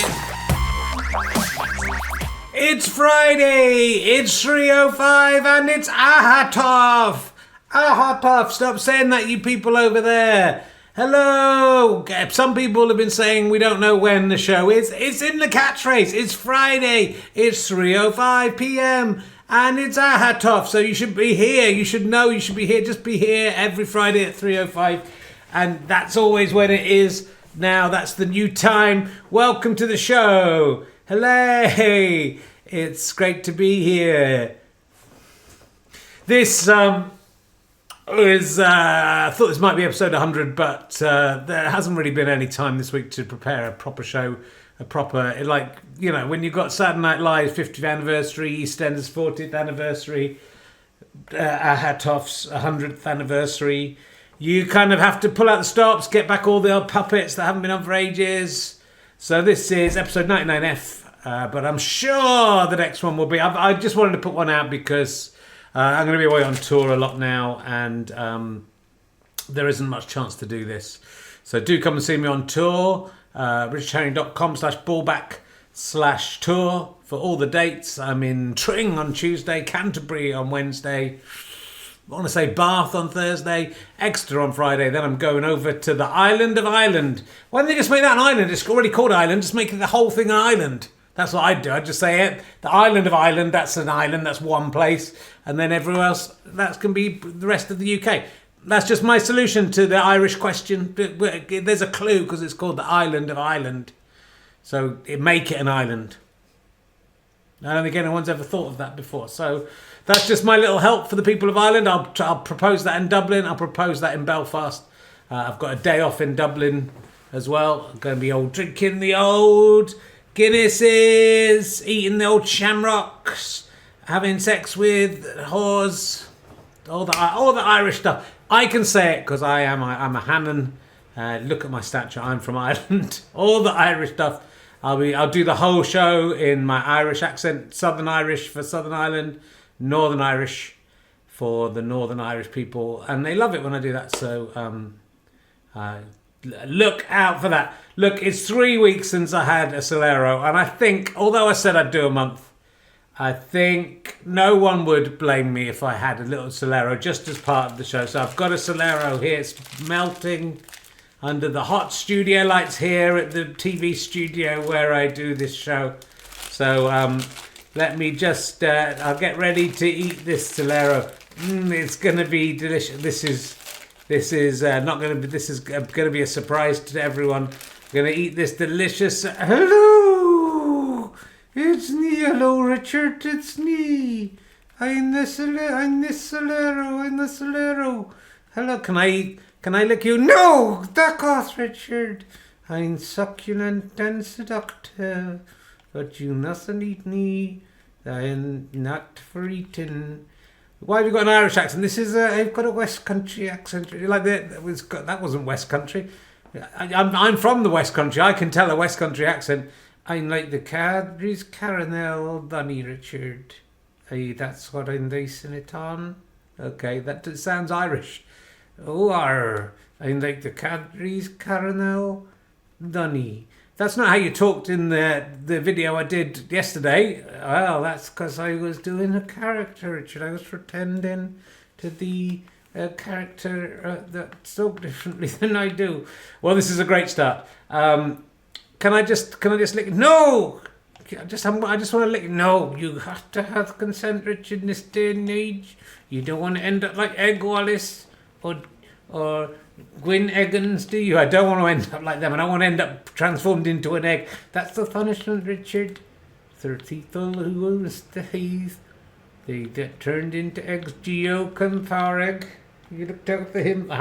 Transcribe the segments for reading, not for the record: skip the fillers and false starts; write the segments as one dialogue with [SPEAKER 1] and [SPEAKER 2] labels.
[SPEAKER 1] talking.
[SPEAKER 2] It's Friday, it's 3:05 and it's Ahatov. Ahatov, stop saying that, you people over there. Hello. Some people have been saying we don't know when the show is. It's in the catchphrase. It's Friday, it's 3:05 p.m. and it's Ahatov. So you should be here. You should know you should be here. Just be here every Friday at 3:05. And that's always when it is. Now that's the new time. Welcome to the show. Hello. It's great to be here. This is I thought this might be episode 100, but there hasn't really been any time this week to prepare a proper show, like, you know, when you've got Saturday Night Live 50th anniversary, EastEnders 40th anniversary, Ahatov's 100th anniversary. You kind of have to pull out the stops, get back all the old puppets that haven't been on for ages. So this is episode 99F, but I'm sure the next one will be. I just wanted to put one out because I'm going to be away on tour a lot now, and there isn't much chance to do this. So do come and see me on tour, richardherring.com/ballback/tour for all the dates. I'm in Tring on Tuesday, Canterbury on Wednesday, I want to say Bath on Thursday, Exeter on Friday, then I'm going over to the island of Ireland. Why don't they just make that an island? It's already called Ireland, just make the whole thing an island. That's what I'd do. I'd just say it. The island of Ireland, that's an island, that's one place. And then everywhere else, that can be the rest of the UK. That's just my solution to the Irish question. There's a clue because it's called the island of Ireland. So make it an island. I don't think anyone's ever thought of that before. So that's just my little help for the people of Ireland. I'll propose that in Dublin. I'll propose that in Belfast. I've got a day off in Dublin as well. I'm going to be drinking the old Guinnesses, eating the old shamrocks, having sex with whores, all the Irish stuff. I can say it because I'm a Hannon. Look at my stature. I'm from Ireland. All the Irish stuff. I'll do the whole show in my Irish accent. Southern Irish for Southern Ireland, Northern Irish for the Northern Irish people, and they love it when I do that. So look out for that. Look, it's 3 weeks since I had a Solero, and I think, although I said I'd do a month, I think no one would blame me if I had a little Solero just as part of the show. So I've got a Solero here. It's melting under the hot studio lights here at the TV studio where I do this show. So let me just, I'll get ready to eat this Solero. It's going to be delicious. This is going to be a surprise to everyone. I'm going to eat this delicious. Hello, it's me. Hello, Richard. It's me. I'm the Solero. Hello, can I lick you? No, duck off, Richard. I'm succulent and seductive, but you mustn't eat me. I'm not for eating. Why have you got an Irish accent? This is I've got a West Country accent. Like that wasn't West Country. I'm from the West Country. I can tell a West Country accent. I'm like the Cadbury's caramel bunny, Richard. That's what I'm basing it on. Okay, that sounds Irish. Oh, I'm like the Cadbury's caramel bunny. That's not how you talked in the video I did yesterday. Well, that's because I was doing a character, Richard. I was pretending to be a character that spoke differently than I do. Well, this is a great start. Can I just lick? No! I just want to lick. No, you have to have consent, Richard, in this day and age. You don't want to end up like Egg Wallace or Gwyn Eggins, do you? I don't want to end up like them. I don't want to end up transformed into an egg. That's the punishment, Richard. For people who owns the heath, they get turned into eggs. Geo egg. You looked out for him. I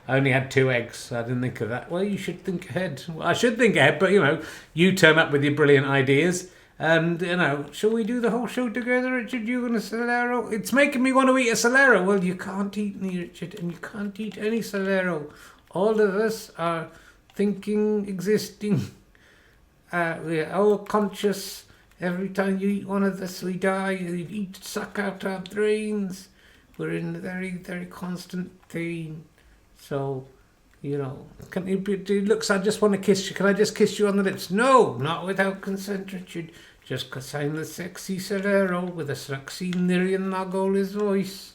[SPEAKER 2] only had 2 eggs, so I didn't think of that. Well, you should think ahead. Well, I should think ahead, but you turn up with your brilliant ideas. And, shall we do the whole show together, Richard? You and a Solero? It's making me want to eat a Solero. Well, you can't eat me, Richard, and you can't eat any Solero. All of us are thinking, existing. We're all conscious. Every time you eat one of us, we die. You suck out our brains. We're in a very, very constant pain. So You know, can you look, I just want to kiss you. Can I just kiss you on the lips? No, not without consent, Richard. Just 'cause I'm the sexy Solero with a sexy Nirian Nagoli's voice.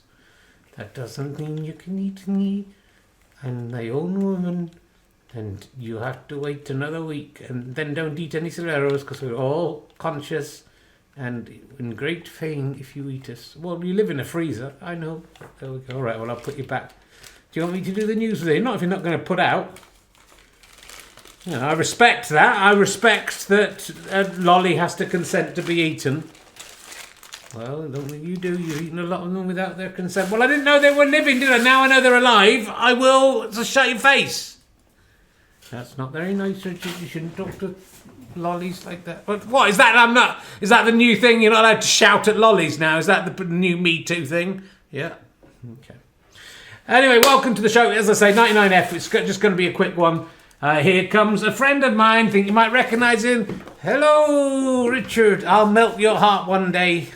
[SPEAKER 2] That doesn't mean you can eat me. I'm my own woman. And you have to wait another week. And then don't eat any Soleros because we're all conscious and in great pain if you eat us. Well, you live in a freezer. I know. There we go. All right, well, I'll put you back. Do you want me to do the news today? Not if you're not going to put out. You know, I respect that. I respect that Lolly has to consent to be eaten. Well, I don't think you do. You've eaten a lot of them without their consent. Well, I didn't know they were living, did I? Now I know they're alive. I will just shut your face. That's not very nice, Richard. You shouldn't talk to Lollies like that. But what is that? Is that the new thing? You're not allowed to shout at Lollies now. Is that the new Me Too thing? Yeah. Okay. Anyway, welcome to the show. As I say, 99F. It's just going to be a quick one. Here comes a friend of mine. Think you might recognise him. Hello, Richard. I'll melt your heart one day.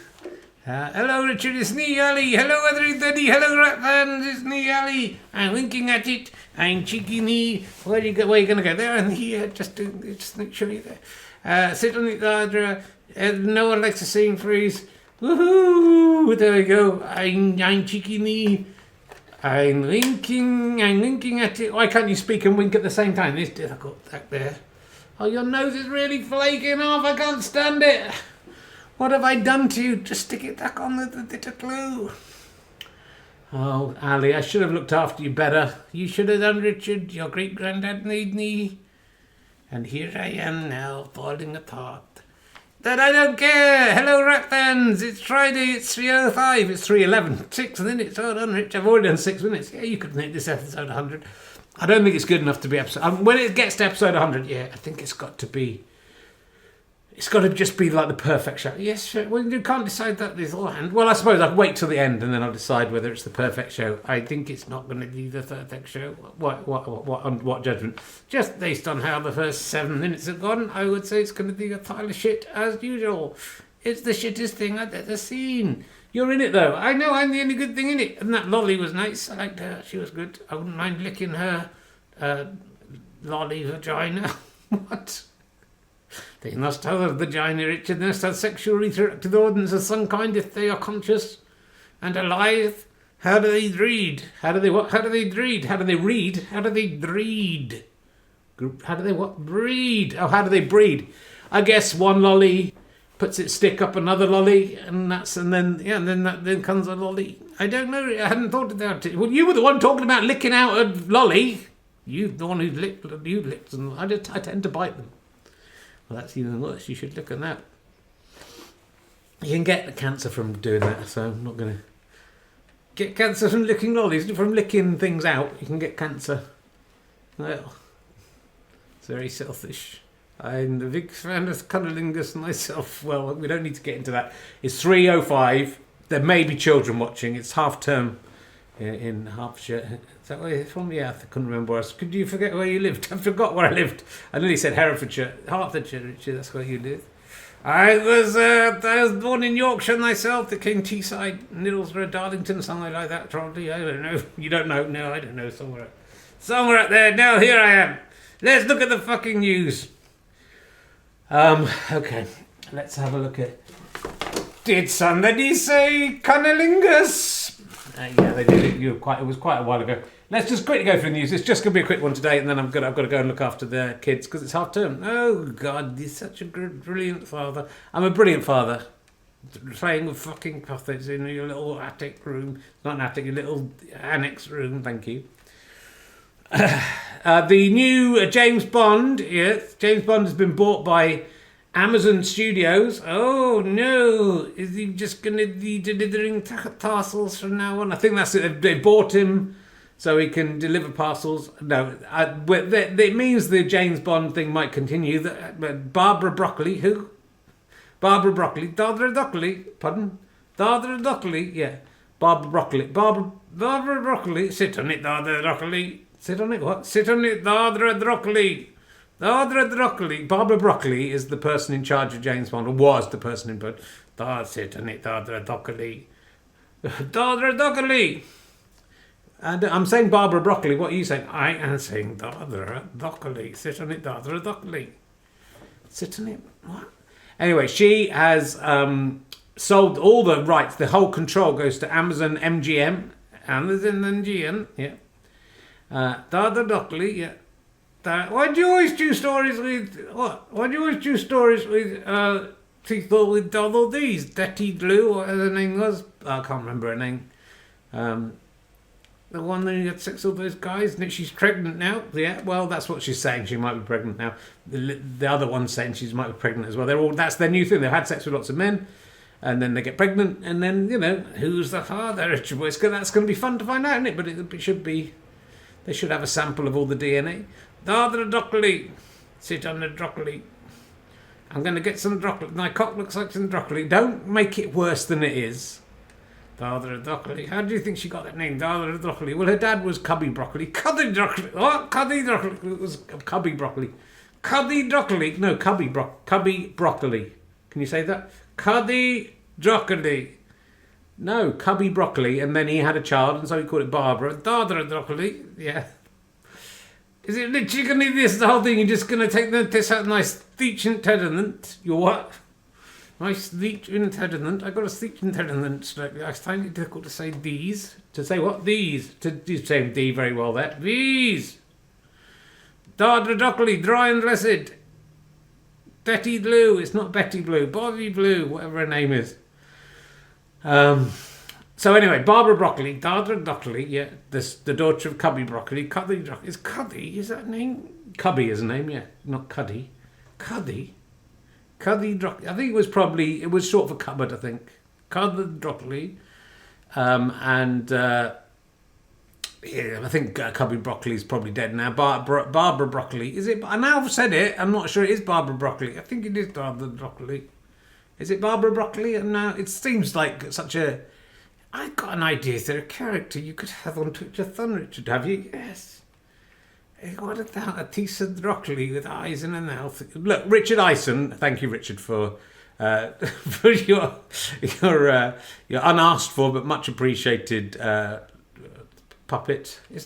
[SPEAKER 2] Hello, Richard. It's me, Ali. Hello, everybody. Hello, rat fans. It's me, Ali. I'm winking at it. I'm cheeky knee. Where are you going to go? There and here. Just make sure you're there. Sit on it, Ladra. No one likes to sing phrase. Woohoo! There we go. I'm cheeky knee. I'm winking at it. Why can't you speak and wink at the same time? It's difficult back there. Oh, your nose is really flaking off. I can't stand it. What have I done to you? Just stick it back on the bit of glue. Oh, Ali, I should have looked after you better. You should have done, Richard. Your great-granddad made me. And here I am now, falling apart. But I don't care. Hello, rat fans. It's Friday. It's 3:05. It's 3:11. 6 minutes. Hold on, Rich. I've already done 6 minutes. Yeah, you could make this episode 100. I don't think it's good enough to be episode... when it gets to episode 100, yeah, I think it's got to be... It's got to just be like the perfect show. Yes, sure. Well, you can't decide that beforehand. Well, I suppose I'll wait till the end and then I'll decide whether it's the perfect show. I think it's not going to be the perfect show. What judgment? Just based on how the first 7 minutes have gone, I would say it's going to be a pile of shit as usual. It's the shittest thing I've ever seen. You're in it though. I know I'm the only good thing in it. And that Lolly was nice. I liked her. She was good. I wouldn't mind licking her lolly vagina. What? They must have a vagina, Richard. They must have sexual reproductive organs of some kind if they are conscious and alive. How do they breed? How do they what? How do they breed? How do they read? How do they breed? How do they what? Breed. Oh, how do they breed? I guess one lolly puts its stick up another lolly, and then comes a lolly. I don't know. I hadn't thought about it. Well, you were the one talking about licking out a lolly. You the one who licked. You licked them. I tend to bite them. Well, that's even worse. You should look at that. You can get cancer from doing that, so I'm not going to get cancer from licking lollies. From licking things out, you can get cancer. Well, it's very selfish. I'm a big fan of cunnilingus myself. Well, we don't need to get into that. It's 3:05. There may be children watching. It's half term in Hertfordshire. Is that where you're from? Yeah, I couldn't remember where else. Could you forget where you lived? I forgot where I lived. I nearly said Herefordshire. Hertfordshire, Richard, that's where you live. I was born in Yorkshire myself, the King Teesside, Middlesbrough, Darlington, somewhere like that, probably. I don't know. You don't know? No, I don't know. Somewhere up there. Now, here I am. Let's look at the fucking news. Okay. Let's have a look at... Did somebody say cunnilingus? Yeah, they did it. It was quite a while ago. Let's just quickly go through the news. It's just going to be a quick one today, and then I've got to go and look after the kids because it's half term. Oh God, you're such a brilliant father. I'm a brilliant father. Playing with fucking puppets in your little attic room. Not an attic, your little annex room. Thank you. The new James Bond. Yes, James Bond has been bought by Amazon Studios. Oh no, is he just going to be delivering parcels from now on? I think that's it. They bought him so he can deliver parcels. No, it means the James Bond thing might continue. Barbara Broccoli, who? Barbara Broccoli, Dardra Broccoli, pardon? Dardra Broccoli, yeah. Barbara Broccoli, Barbara Broccoli, sit on it, Dardra Broccoli. Sit on it, what? Sit on it, Dardra Broccoli. Barbara Broccoli is the person in charge of James Bond, or was the person in charge. Sit on it, Dardra Broccoli. Dardra Broccoli. And I'm saying Barbara Broccoli. What are you saying? I am saying Dardra Broccoli. Sit on it, Dardra Broccoli. Sit on it. What? Anyway, she has sold all the rights. The whole control goes to Amazon MGM. Amazon MGM. Yeah. Dardra Broccoli. Yeah. Why do you always do stories with what? Why do you always do stories with people with double D's? Detty Blue, whatever her name was. I can't remember her name. The one that had sex with those guys, and she's pregnant now. Yeah, well, that's what she's saying. She might be pregnant now. The other one's saying she might be pregnant as well. That's their new thing. They've had sex with lots of men, and then they get pregnant, and then who's the father? Richard, well, that's going to be fun to find out, isn't it? But it should be. They should have a sample of all the DNA. Dardra broccoli, sit on the broccoli. I'm going to get some broccoli. My cock looks like some broccoli. Don't make it worse than it is. Dardra broccoli. How do you think she got that name? Dardra broccoli. Well, her dad was Cubby Broccoli. Cuddy broccoli. What? Cuddy broccoli. It was Cubby Broccoli. Cuddy broccoli. No, Cubby Broccoli. Can you say that? Cuddy broccoli. No, Cubby Broccoli. And then he had a child, and so he called it Barbara. Dardra broccoli. Yeah. Is it literally going to be this, the whole thing? You're just going to take this out nice speech impediment? Your what? My speech impediment. I got a speech impediment. I find it difficult to say these. To say what? These. To say D very well there. These. Dardra broccoli, dry and blessed. Betty Blue. It's not Betty Blue. Bobby Blue. Whatever her name is. So anyway, Barbara Broccoli, Dardra Broccoli, yeah, the daughter of Cubby Broccoli. Cuddy Broccoli. Is Cuddy, is that a name? Cubby is a name, yeah, not Cuddy. Cuddy Broccoli. I think it was short for cupboard, I think. Cuddy Broccoli. Yeah, I think Cubby Broccoli is probably dead now. Barbara Broccoli, is it? I now have said it, I'm not sure it is Barbara Broccoli. I think it is Dardra Broccoli. Is it Barbara Broccoli? And now it seems like such a... I've got an idea. Is there a character you could have on Twitch a Thun, Richard? Have you? Yes. What about a piece of broccoli with eyes and a mouth? Look, Richard Ison. Thank you, Richard, for your unasked for but much appreciated puppet. I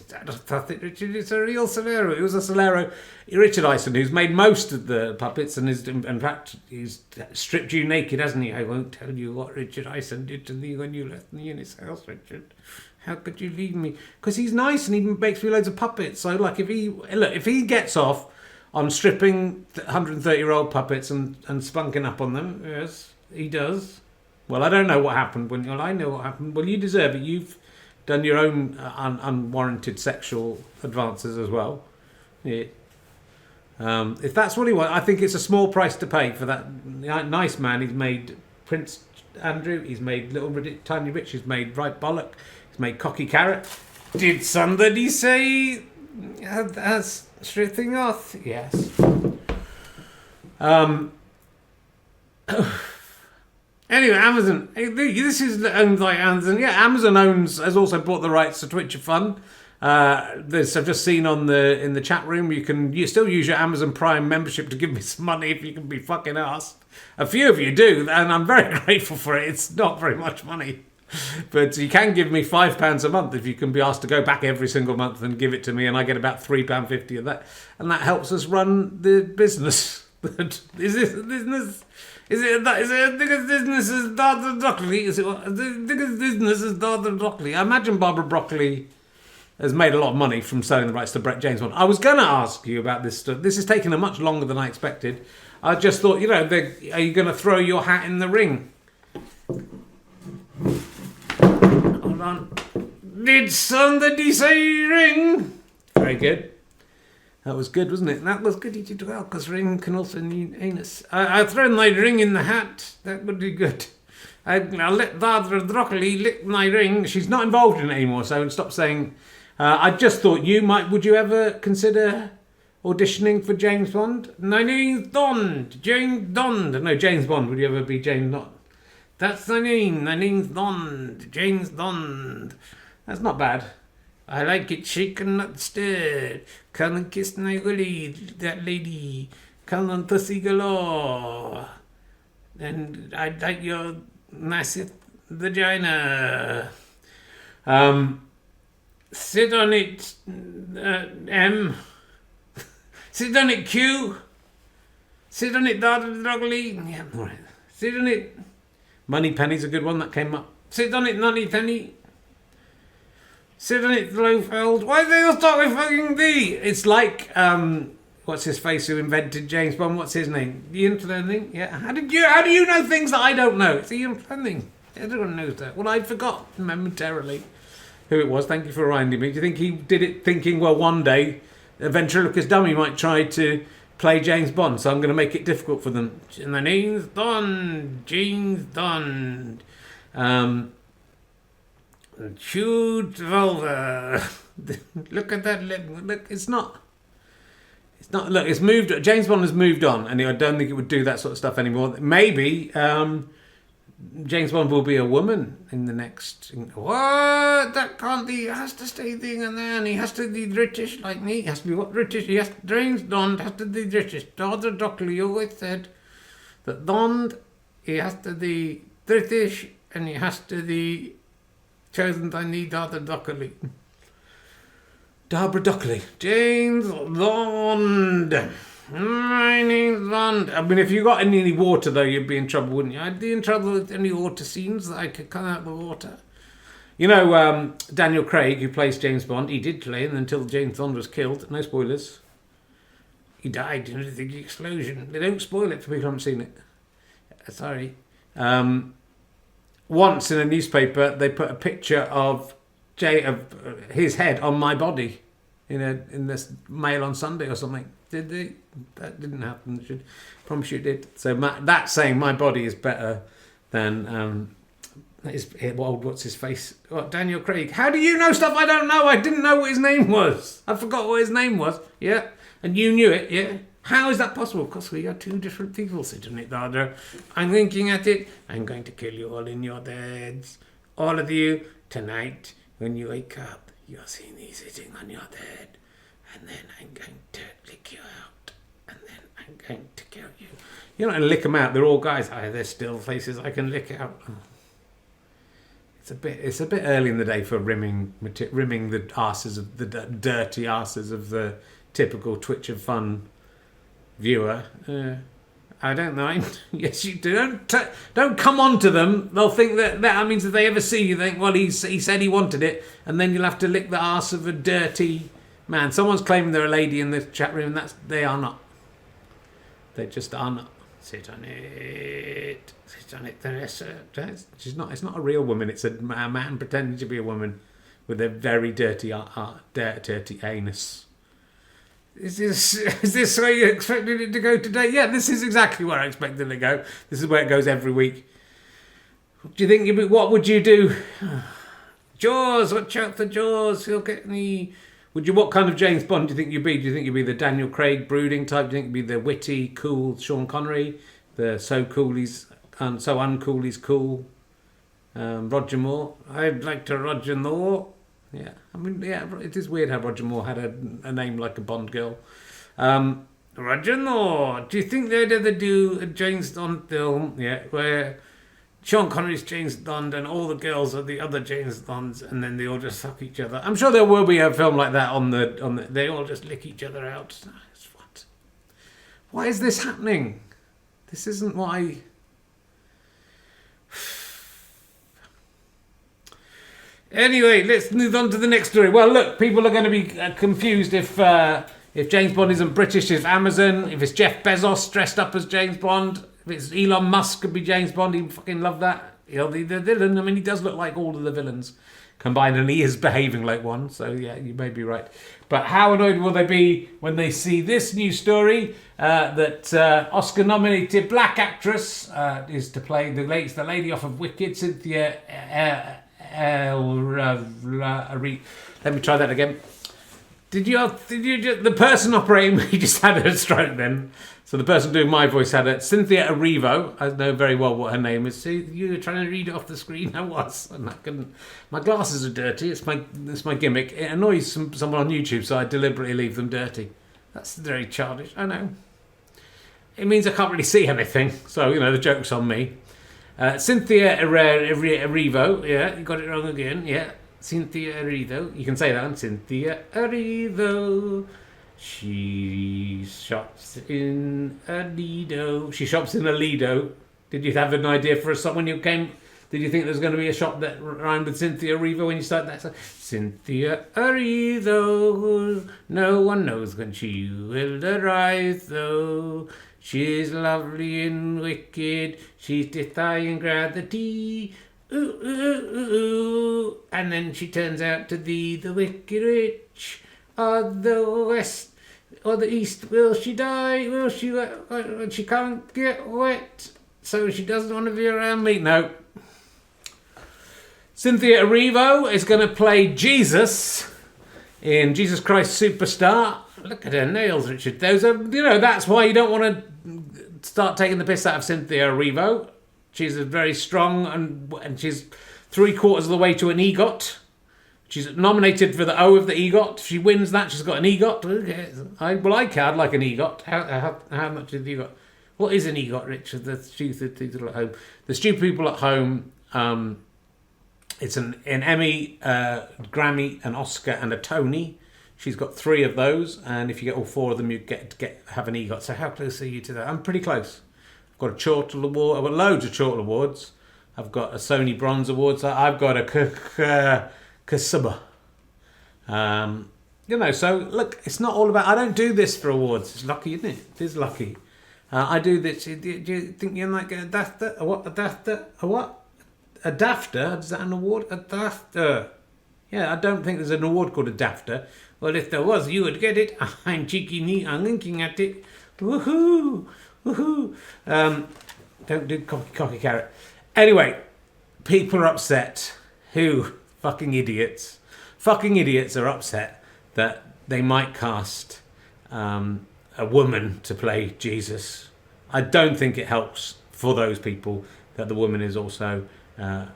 [SPEAKER 2] think Richard is a real Solero. It was a Solero. Richard Ison, who's made most of the puppets and is, in fact, he's stripped you naked, hasn't he? I won't tell you what Richard Ison did to me when you left me in his house, Richard. How could you leave me? Because he's nice and he makes me loads of puppets. So, like, if he gets off on stripping 130-year-old puppets and spunking up on them, yes, he does. Well, I don't know what happened. I know what happened. Well, you deserve it. You've done your own unwarranted sexual advances as well. Yeah. If that's what he wants, I think it's a small price to pay for that nice man. He's made Prince Andrew, he's made Little Tiny Rich, he's made Right Bollock, he's made Cocky Carrot. Did somebody say that's stripping off? Yes. Anyway, Amazon. This is owned by Amazon. Yeah, Amazon has also bought the rights to Twitch for Fun. I've just seen in the chat room, you still use your Amazon Prime membership to give me some money if you can be fucking asked. A few of you do, and I'm very grateful for it. It's not very much money. But you can give me £5 a month if you can be asked to go back every single month and give it to me, and I get about £3.50 of that. And that helps us run the business. Is this a business? Is it the biggest business as Dardra Broccoli? Is it the biggest business as Dardra Broccoli? I imagine Barbara Broccoli has made a lot of money from selling the rights to Brett James Bond. I was going to ask you about this stuff. This has taken a much longer than I expected. I just thought, are you going to throw your hat in the ring? Hold on. Did somebody say ring? Very good. That was good, wasn't it? That was good, you did well, because ring can also mean anus. I'll throw my ring in the hat. That would be good. I'll let Dardra Broccoli lick my ring. She's not involved in it anymore, so stop saying... I just thought would you ever consider auditioning for James Bond? My name's Bond. James Bond. No, James Bond. Would you ever be James Bond? That's my name. My name's Bond. James Bond. That's not bad. I like it shaken, not stirred. Come and kiss my willy, that lady. Come on, pussy galore. And I like your massive vagina. Sit on it, M. Sit on it, Q. Sit on it, Doggly. Yeah, all right. Sit on it. Money Penny's a good one that came up. Sit on it, Nunny Penny. Sit on it, Blofeld. Why do they all start with fucking D? It's like, what's his face who invented James Bond? What's his name? Ian Fleming? Yeah. How do you know things that I don't know? It's Ian Fleming. Everyone knows that. Well, I forgot momentarily who it was. Thank you for reminding me. Do you think he did it thinking, well, one day a ventriloquist dummy might try to play James Bond, so I'm going to make it difficult for them. And the name's Bond. James Bond. Huge vulva. Look at that lip. Look, it's not. Look, it's moved. James Bond has moved on, and I don't think it would do that sort of stuff anymore. Maybe James Bond will be a woman in the next. What? That can't be. He has to stay thing, and then he has to be British like me. He has to be what British? He has. James Bond has to be British. Father Broccoli always said that Bond, he has to be British, and he has to be chosen by me, Father Broccoli. Barbara Dockley. James Bond. My name's Bond. I mean, if you got any water, though, you'd be in trouble, wouldn't you? I'd be in trouble with any water scenes that I could come out of the water. You know, Daniel Craig, who plays James Bond, he did play him until James Bond was killed. No spoilers. He died in the explosion. They don't spoil it for people who haven't seen it. Sorry. Once in a newspaper, they put a picture of his head on my body in this Mail on Sunday or something. Did they? That didn't happen. I promise you it did. So that's saying my body is better than what's his face? What, Daniel Craig? How do you know stuff I don't know? I didn't know what his name was. I forgot what his name was. Yeah, and you knew it. Yeah. How is that possible? Because we are two different people sitting it there. I'm thinking at it. I'm going to kill you all in your beds. All of you tonight. When you wake up, you'll see me sitting on your bed, and then I'm going to lick you out, and then I'm going to kill you. You're not going to lick them out. They're all guys. There's still faces I can lick out. It's a bit early in the day for rimming the arses of the dirty arses of the typical Twitch of Fun viewer. I don't know. Yes, you do. Don't come on to them. They'll think that means if they ever see you, think, well, he said he wanted it, and then you'll have to lick the arse of a dirty man. Someone's claiming they're a lady in the chat room, and they are not. They just are not. Sit on it. Sit on it, Teresa. She's not. It's not a real woman. It's a man pretending to be a woman with a very dirty anus. Is this where you expected it to go today? Yeah, this is exactly where I expected it to go. This is where it goes every week. Do you think? What would you do? Jaws, watch out for Jaws. He'll get me. What kind of James Bond do you think you'd be? Do you think you'd be the Daniel Craig brooding type? Do you think you'd be the witty, cool Sean Connery? The so cool he's so uncool he's cool. Roger Moore. I'd like to Roger Moore. Yeah, I mean, yeah, it is weird how Roger Moore had a name like a Bond girl. Roger Moore. Do you think they'd ever do a James Bond film? Yeah, where Sean Connery's James Bond and all the girls are the other James Bonds, and then they all just suck each other. I'm sure there will be a film like that on the. They all just lick each other out. What? Why is this happening? This isn't why. Anyway, let's move on to the next story. Well, look, people are going to be confused if James Bond isn't British, if Amazon, if it's Jeff Bezos dressed up as James Bond, if it's Elon Musk could be James Bond, he'd fucking love that. He'll be the villain. I mean, he does look like all of the villains combined, and he is behaving like one, so yeah, you may be right. But how annoyed will they be when they see this news story that Oscar-nominated black actress is to play the lady off of Wicked, Cynthia let me try that again. Did you the person operating me just had a stroke then? So the person doing my voice had it. Cynthia Erivo. I know very well what her name is. See, you were trying to read it off the screen. I was, and I couldn't. My glasses are dirty. It's my gimmick. It annoys someone on YouTube, so I deliberately leave them dirty. That's very childish. I know. It means I can't really see anything. So the joke's on me. Cynthia Erivo, yeah, you got it wrong again, yeah. Cynthia Erivo. You can say that one. Cynthia Erivo. She shops in a Lido. She shops in a Lido. Did you have an idea for a song when you came? Did you think there was going to be a shop that rhymed with Cynthia Erivo when you started that song? Cynthia Erivo. No one knows when she will arrive, though. She's lovely and wicked. She's defying gravity. Ooh, ooh, ooh, ooh. And then she turns out to be the wicked witch of the west or the east. Will she die? Will she? She can't get wet, so she doesn't want to be around me. No. Cynthia Erivo is going to play Jesus in Jesus Christ Superstar. Look at her nails, Richard. Those are, that's why you don't want to start taking the piss out of Cynthia Erivo. She's very strong and she's 3/4 of the way to an EGOT. She's nominated for the O of the EGOT. If she wins that, she's got an EGOT. I card like an EGOT. How much is the EGOT? What is an EGOT, Richard? The stupid people at home. The stupid people at home. It's an Emmy, Grammy, an Oscar, and a Tony. She's got 3 of those, and if you get all 4 of them, you have an EGOT. So how close are you to that? I'm pretty close. I've got a Chortle Award. I've got loads of Chortle Awards. I've got a Sony Bronze Awards. I've got a Kasuba. So look, it's not all about. I don't do this for awards. It's lucky, isn't it? It is lucky. I do this. Do you think you're like a DAFTA? A what? A DAFTA? A what? A DAFTA? Is that an award? A DAFTA? Yeah, I don't think there's an award called a DAFTA. Well, if there was, you would get it. I'm cheeky neat. I'm linking at it. Woohoo! Woohoo! Don't do cocky carrot. Anyway, people are upset. Who? Fucking idiots. Fucking idiots are upset that they might cast a woman to play Jesus. I don't think it helps for those people that the woman is also a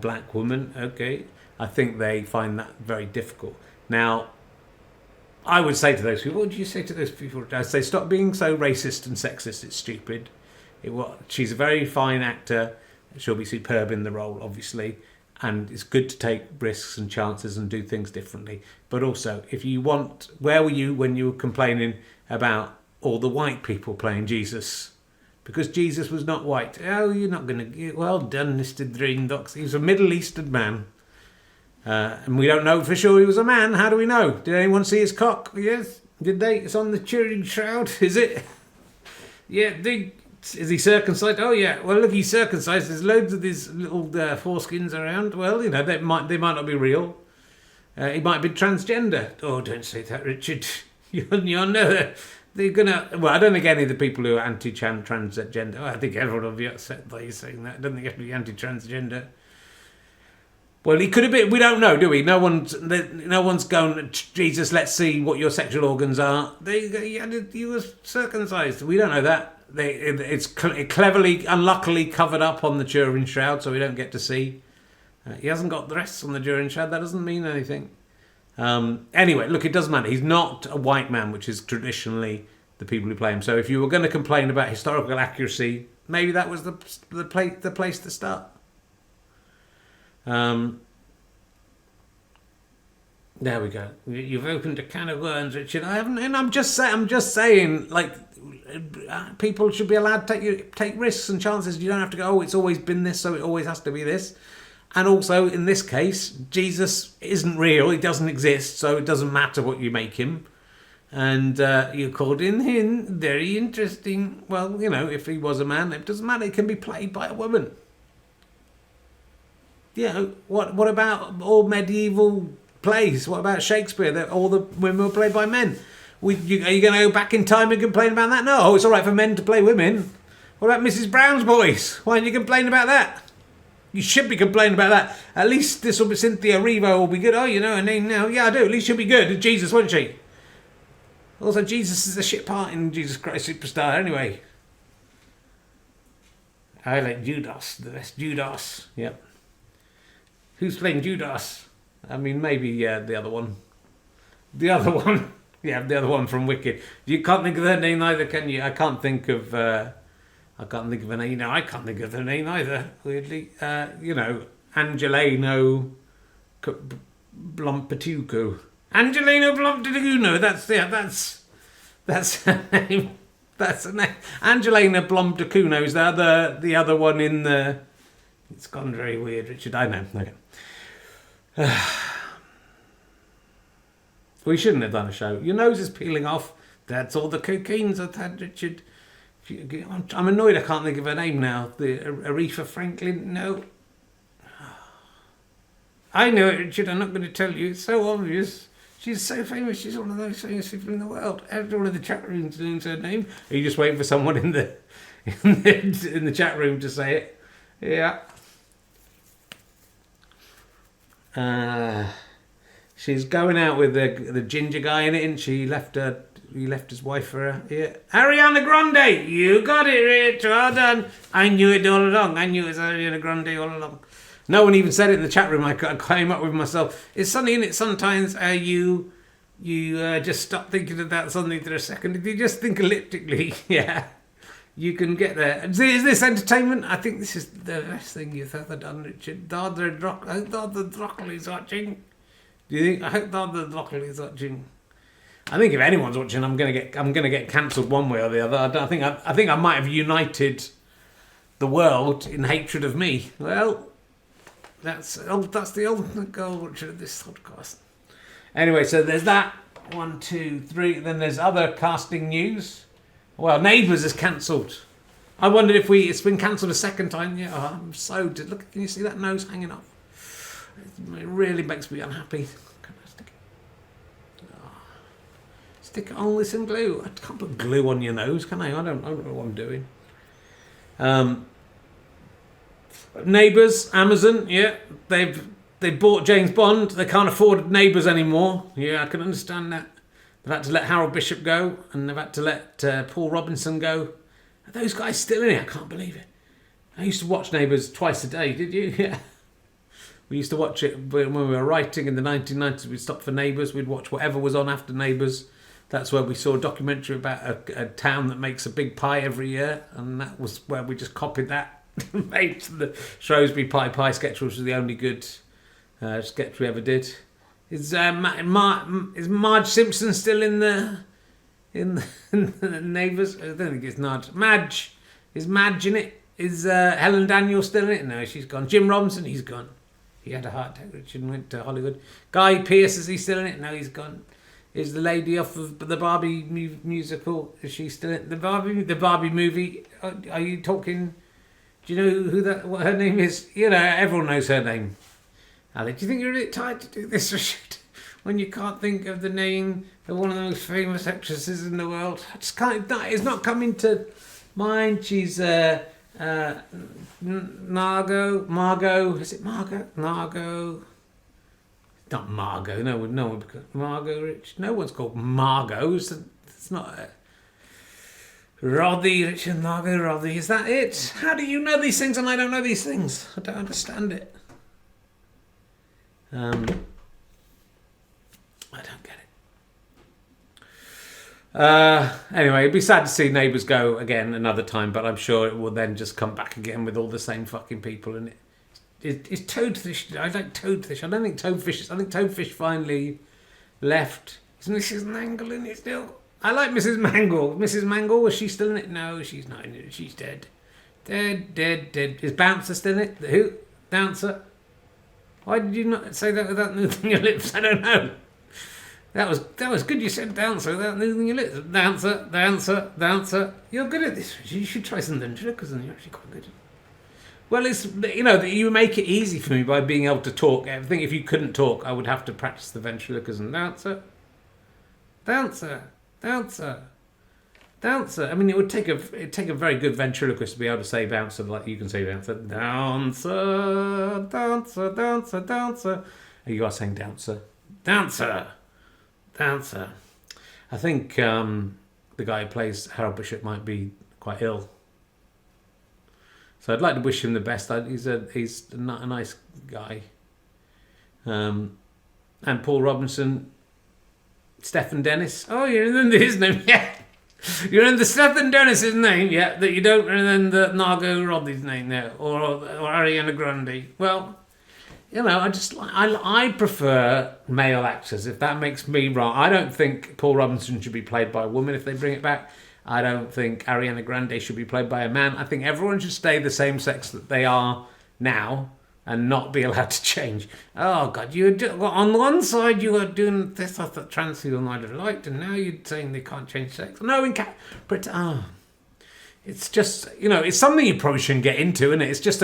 [SPEAKER 2] black woman. Okay, I think they find that very difficult. Now, I would say to those people, what do you say to those people? I say, stop being so racist and sexist. It's stupid. She's a very fine actor. She'll be superb in the role, obviously. And it's good to take risks and chances and do things differently. But also, if you want, where were you when you were complaining about all the white people playing Jesus? Because Jesus was not white. Oh, you're not going to... Well done, Mr. Dreamdox. He was a Middle Eastern man. And we don't know for sure he was a man. How do we know? Did anyone see his cock? Yes. Did they? It's on the Turing Shroud. Is it? Yeah. Is he circumcised? Oh, yeah. Well, look, he's circumcised. There's loads of these little foreskins around. Well, they might not be real. He might be transgender. Oh, don't say that, Richard. You're never... They're gonna... Well, I don't think any of the people who are anti-transgender... I think everyone will be upset by you saying that. I don't think you have to be anti-transgender. Well, he could have been... We don't know, do we? No one's going, Jesus, let's see what your sexual organs are. He was circumcised. We don't know that. It's cleverly, unluckily covered up on the Turing Shroud, so we don't get to see. He hasn't got the rest on the Turing Shroud. That doesn't mean anything. Anyway, look, it doesn't matter. He's not a white man, which is traditionally the people who play him. So if you were going to complain about historical accuracy, maybe that was the place to start. There we go. You've opened a can of worms, Richard. I haven't, and I'm just saying, like, people should be allowed to take risks and chances. You don't have to go, oh, it's always been this, so it always has to be this. And also, in this case, Jesus isn't real. He doesn't exist, so it doesn't matter what you make him. And you called him very interesting. Well, if he was a man, it doesn't matter. He can be played by a woman. What about all medieval plays? What about Shakespeare? That all the women were played by men. Are you going to go back in time and complain about that? No, it's all right for men to play women. What about Mrs. Brown's Boys? Why don't you complain about that? You should be complaining about that. At least this will be Cynthia Erivo will be good. Oh, her name now. Yeah, I do. At least she'll be good. Jesus, won't she? Also, Jesus is a shit part in Jesus Christ Superstar anyway. I like Judas, the best Judas. Yep. Who's playing Judas? I mean, maybe the other one. The other one. Yeah, the other one from Wicked. You can't think of her name either, can you? I can't think of her name. I can't think of her name either, weirdly. Angelino Blompatuku. Angelina Blompatuno. That's her name. That's her name. Angelina Blompatuno is the other one in the. It's gone very weird, Richard. I know. Okay. We shouldn't have done a show. Your nose is peeling off. That's all the cocaine's I've had, Richard. I'm annoyed I can't think of her name now. The Aretha Franklin? No. I know it, Richard. I'm not going to tell you. It's so obvious. She's so famous. She's one of those famous people in the world. Everyone in the chat room knows her name. Are you just waiting for someone in the chat room to say it? Yeah. She's going out with the ginger guy in it, and he left his wife for her. Yeah. Ariana Grande, you got it, Rich. Well done. I knew it all along. I knew it was Ariana Grande all along. No one even said it in the chat room. I came up with myself. It's funny, isn't it? Sometimes you just stop thinking about something for a second. If you just think elliptically, yeah, you can get there. Is this entertainment? I think this is the best thing you've ever done, Richard. I hope the Groccoli's watching. Do you think? I hope the Groccoli's watching. I think if anyone's watching, I'm gonna get cancelled one way or the other. I think I might have united the world in hatred of me. Well, that's the ultimate goal, Richard, of this podcast. Anyway, so there's that. 1, 2, 3. Then there's other casting news. Well, Neighbours is cancelled. I wondered if it's been cancelled a second time. Yeah, I'm so look. Can you see that nose hanging off? It really makes me unhappy. Can I stick it? Oh. Stick it on with some glue. I can't put glue on your nose, can I? I don't know what I'm doing. Neighbours, Amazon, yeah, they bought James Bond. They can't afford Neighbours anymore. Yeah, I can understand that. They've had to let Harold Bishop go, and they've had to let Paul Robinson go. Are those guys still in it? I can't believe it. I used to watch Neighbours twice a day. Did you? Yeah. We used to watch it when we were writing in the 1990s. We'd stop for Neighbours. We'd watch whatever was on after Neighbours. That's where we saw a documentary about a town that makes a big pie every year, and that was where we just copied that. Made the Shrewsbury Pie sketch, which was the only good sketch we ever did. Is Marge Simpson still in the Neighbours? I don't think it's Marge. Madge. Is Madge in it? Is Helen Daniels still in it? No, she's gone. Jim Robinson, he's gone. He had a heart attack, Richard, and went to Hollywood. Guy Pearce, is he still in it? No, he's gone. Is the lady off of the Barbie musical? Is she still in the Barbie movie? Are you talking? Do you know what her name is? You know, everyone knows her name. Alec, do you think you're a bit tired to do this, Richard? When you can't think of the name of one of the most famous actresses in the world? I just can't. It's not coming to mind. She's Margot. Is it Margot? Margot. Not Margot. No one. Margot Rich. No one's called Margot. It's not. Roddy, Richard, Margot, Roddy. Is that it? How do you know these things and I don't know these things? I don't understand it. I don't get it. Anyway, it'd be sad to see Neighbours go again another time, but I'm sure it will then just come back again with all the same fucking people in it. Is Toadfish? I like Toadfish. I don't think Toadfish. I think Toadfish finally left. Is Mrs. Mangle in it still? I like Mrs. Mangle. Mrs. Mangle, was she still in it? No, she's not in it. She's dead. Dead. Is Bouncer still in it? Who? Bouncer? Why did you not say that without moving your lips? I don't know. That was good. You said Bouncer without moving your lips. Bouncer. You're good at this. You should try some ventriloquism. You're actually quite good at it. Well, it's, you make it easy for me by being able to talk. I think if you couldn't talk, I would have to practice the ventriloquism. Bouncer. I mean, it would take a very good ventriloquist to be able to say bouncer like you can say bouncer. Dancer. You are saying dancer. I think the guy who plays Harold Bishop might be quite ill. So I'd like to wish him the best. He's a nice guy. And Paul Robinson, Stephen Dennis. Oh, you remember his name? Yeah. You remember Stephen Dennis's name? Yeah. That you don't remember Margot Robbie's name there, or Ariana Grande. Well, I prefer male actors, if that makes me wrong. I don't think Paul Robinson should be played by a woman if they bring it back. I don't think Ariana Grande should be played by a man. I think everyone should stay the same sex that they are now and not be allowed to change. Oh, God, on one side you were doing this, I thought trans people might have liked, and now you're saying they can't change sex. No, it's just, it's something you probably shouldn't get into, isn't it? It's just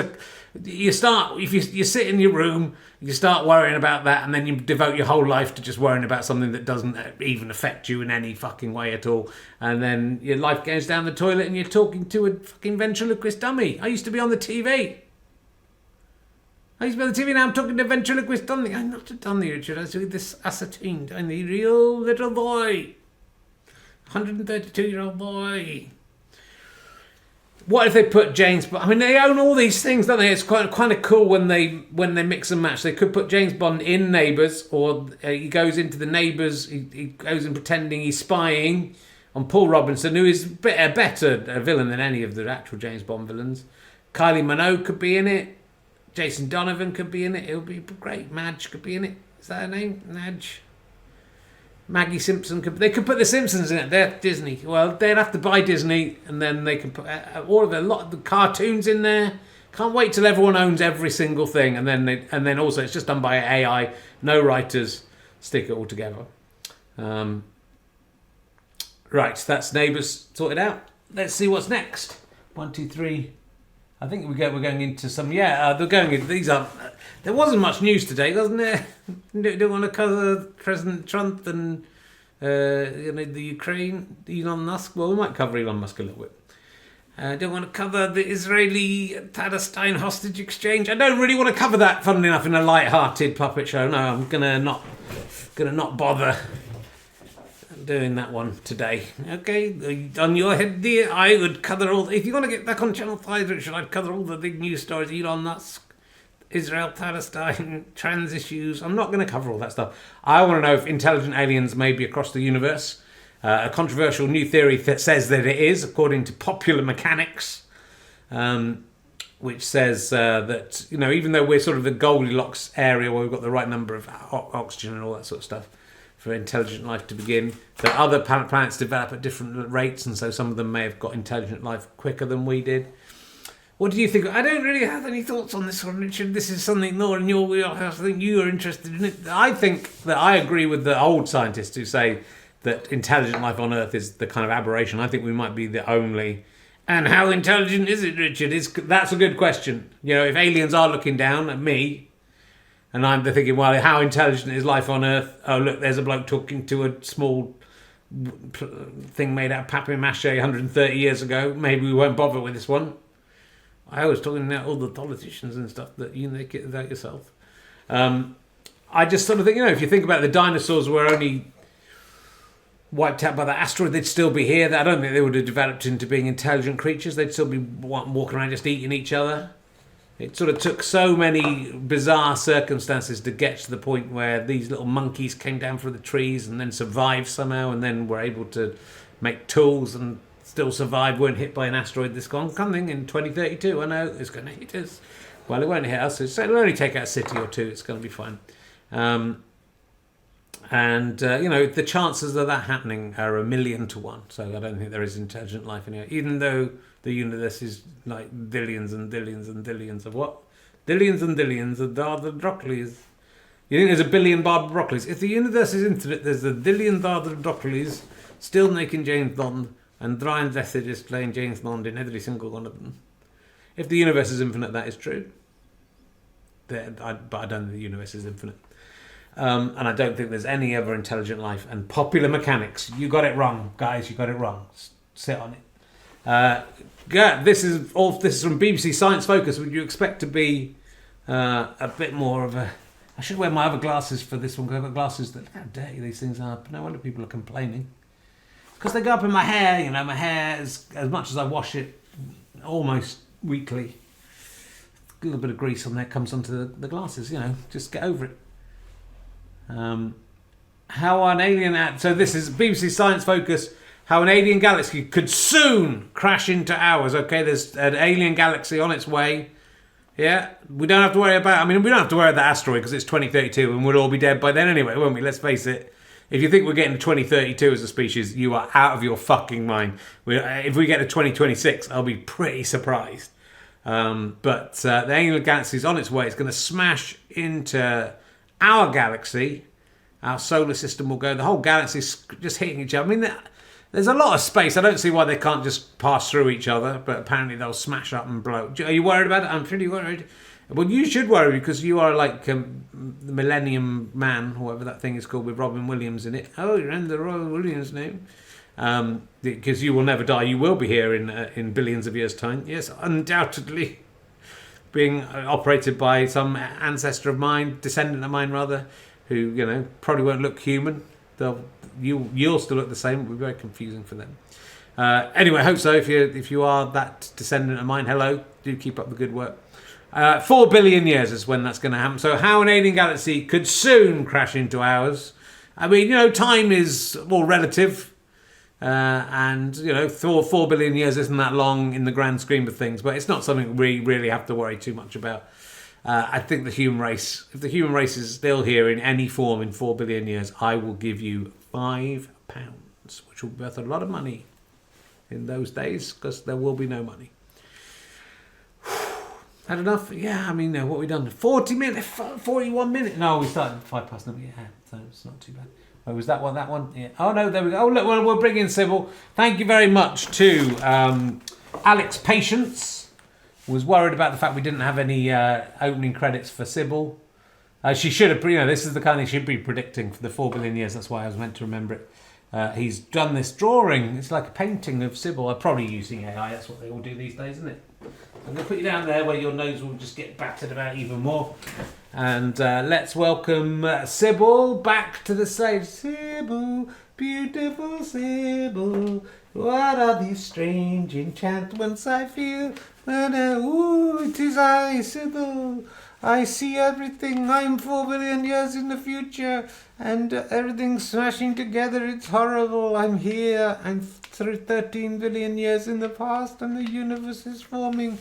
[SPEAKER 2] if you sit in your room, you start worrying about that, and then you devote your whole life to just worrying about something that doesn't even affect you in any fucking way at all. And then your life goes down the toilet and you're talking to a fucking ventriloquist dummy. I used to be on the TV. Now I'm talking to a ventriloquist dummy. I'm not a dummy, Richard. I was doing this ascertained. I'm the real little boy. 132-year-old boy. What if they put James Bond? I mean, they own all these things, don't they? It's kind of cool when they mix and match. They could put James Bond in Neighbours, or he goes into the Neighbours. He goes in pretending he's spying on Paul Robinson, who is a better villain than any of the actual James Bond villains. Kylie Minogue could be in it. Jason Donovan could be in it. It would be great. Madge could be in it. Is that her name? Madge. Maggie Simpson they could put the Simpsons in it. They're Disney. Well, they'd have to buy Disney, and then they can put a lot of the cartoons in there. Can't wait till everyone owns every single thing, and then also it's just done by AI. No writers. Stick it all together. Right, that's Neighbours sorted out. Let's see what's next. 1, 2, 3. I think we're going into some. They're going into these. There wasn't much news today, wasn't there? Don't want to cover President Trump and the Ukraine, Elon Musk. Well, we might cover Elon Musk a little bit. Don't want to cover the Israeli-Palestine hostage exchange. I don't really want to cover that, funnily enough, in a light-hearted puppet show. No, I'm gonna not bother doing that one today. Okay, on your head, dear, I would cover all. If you want to get back on Channel 5, Richard, I'd cover all the big news stories: Elon Musk, Israel, Palestine, trans issues. I'm not going to cover all that stuff. I want to know if intelligent aliens may be across the universe. A controversial new theory that says that it is, according to popular mechanics, which says that even though we're sort of the Goldilocks area where we've got the right number of oxygen and all that sort of stuff for intelligent life to begin, that other planets develop at different rates, and so some of them may have got intelligent life quicker than we did. What do you think? I don't really have any thoughts on this one, Richard. This is something more in your wheelhouse. I think you are interested in it. I think that I agree with the old scientists who say that intelligent life on Earth is the kind of aberration. I think we might be the only. And how intelligent is it, Richard? That's a good question. If aliens are looking down at me, and I'm thinking, well, how intelligent is life on Earth? Oh, look, there's a bloke talking to a small thing made out of papier-mâché 130 years ago. Maybe we won't bother with this one. I was talking about all the politicians and stuff that you make it about yourself. I just sort of think, if you think about the dinosaurs were only wiped out by the asteroid, they'd still be here. I don't think they would have developed into being intelligent creatures. They'd still be walking around just eating each other. It sort of took so many bizarre circumstances to get to the point where these little monkeys came down from the trees and then survived somehow, and then were able to make tools and still survive, weren't hit by an asteroid that's coming in 2032. I know it's going to hit us. Well, it won't hit us. It'll only take out a city or two. It's going to be fine. The chances of that happening are 1,000,000 to 1. So I don't think there is intelligent life in here, even though the universe is like billions and billions and billions of what? Billions and billions of Barbara Broccolis. You think there's a billion Barbara Broccoli's? If the universe is infinite, there's a billion Barbara Broccoli's still making James Bond, and Brian Blessed is playing James Bond in every single one of them. If the universe is infinite, that is true. But I don't think the universe is infinite. And I don't think there's any other intelligent life. And popular mechanics, you got it wrong, guys. You got it wrong. Sit on it. This is from BBC Science Focus. Would you expect to be a bit more of a? I should wear my other glasses for this one, because I've got glasses that. How dirty these things are. But no wonder people are complaining. Because they go up in my hair. My hair, as much as I wash it, almost weekly. A little bit of grease on there comes onto the glasses. Just get over it. How an alien... So this is BBC Science Focus. How an alien galaxy could soon crash into ours. Okay, there's an alien galaxy on its way. Yeah, we don't have to worry about... I mean, we don't have to worry about that asteroid because it's 2032 and we'll all be dead by then anyway, won't we? Let's face it. If you think we're getting to 2032 as a species, you are out of your fucking mind. If we get to 2026, I'll be pretty surprised. But the Alien Galaxy is on its way. It's going to smash into our galaxy. Our solar system will go. The whole galaxy's just hitting each other. I mean, there's a lot of space. I don't see why they can't just pass through each other, but apparently they'll smash up and blow. Are you worried about it? I'm pretty worried. Well, you should worry because you are like the Millennium Man, whatever that thing is called, with Robin Williams in it. Oh, you're in the Robin Williams name. Because you will never die. You will be here in billions of years' time. Yes, undoubtedly. Being operated by some ancestor of mine, descendant of mine rather, who, probably won't look human. You'll still look the same. It'll be very confusing for them. Anyway, I hope so. If you are that descendant of mine, hello. Do keep up the good work. 4 billion years is when that's going to happen. So how an alien galaxy could soon crash into ours. I mean, time is all relative. And 4 billion years isn't that long in the grand scheme of things. But it's not something we really have to worry too much about. I think if the human race is still here in any form in 4 billion years, I will give you £5, which will be worth a lot of money in those days, because there will be no money. Had enough? Yeah, I mean, what we done? 40 minutes, 41 minutes. No, we started 5 past 9. Yeah, so it's not too bad. Oh, was that one? That one? Yeah. Oh no, there we go. Oh look, we'll bring in Sybil. Thank you very much to Alex Patience. Was worried about the fact we didn't have any opening credits for Sybil. She should have, this is the kind of thing she'd be predicting for the 4 billion years. That's why I was meant to remember it. He's done this drawing. It's like a painting of Sybil. I'm probably using AI. That's what they all do these days, isn't it? I'm going to put you down there where your nose will just get battered about even more. And let's welcome Sybil back to the stage. Sybil, beautiful Sybil, what are these strange enchantments I feel? Ooh, it is I, Sybil. I see everything. I'm 4 billion years in the future, and everything's smashing together. It's horrible. I'm here. I'm 13 billion years in the past, and the universe is forming.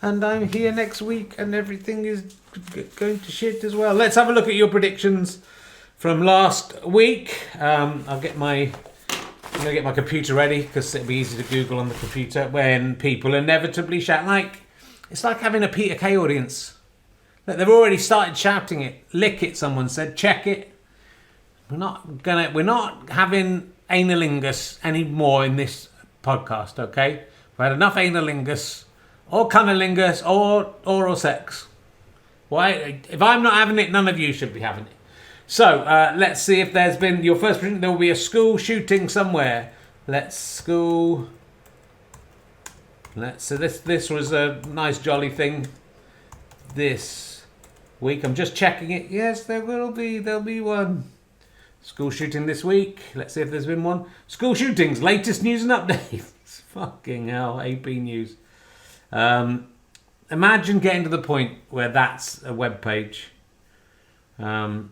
[SPEAKER 2] And I'm here next week, and everything is going to shit as well. Let's have a look at your predictions from last week. I'm going to get my computer ready, because it'll be easy to Google on the computer when people inevitably shout. It's like having a Peter Kay audience. They've already started shouting it. Lick it, someone said. Check it. We're not having analingus anymore in this podcast, okay? We've had enough analingus or cunnilingus or oral sex. Why? If I'm not having it, none of you should be having it. So, let's see if there's been your first prediction. There will be a school shooting somewhere. So this was a nice jolly thing this week. I'm just checking it. Yes, there'll be one. School shooting this week. Let's see if there's been one. School shootings, latest news and updates. Fucking hell, AP News. Imagine getting to the point where that's a web page. I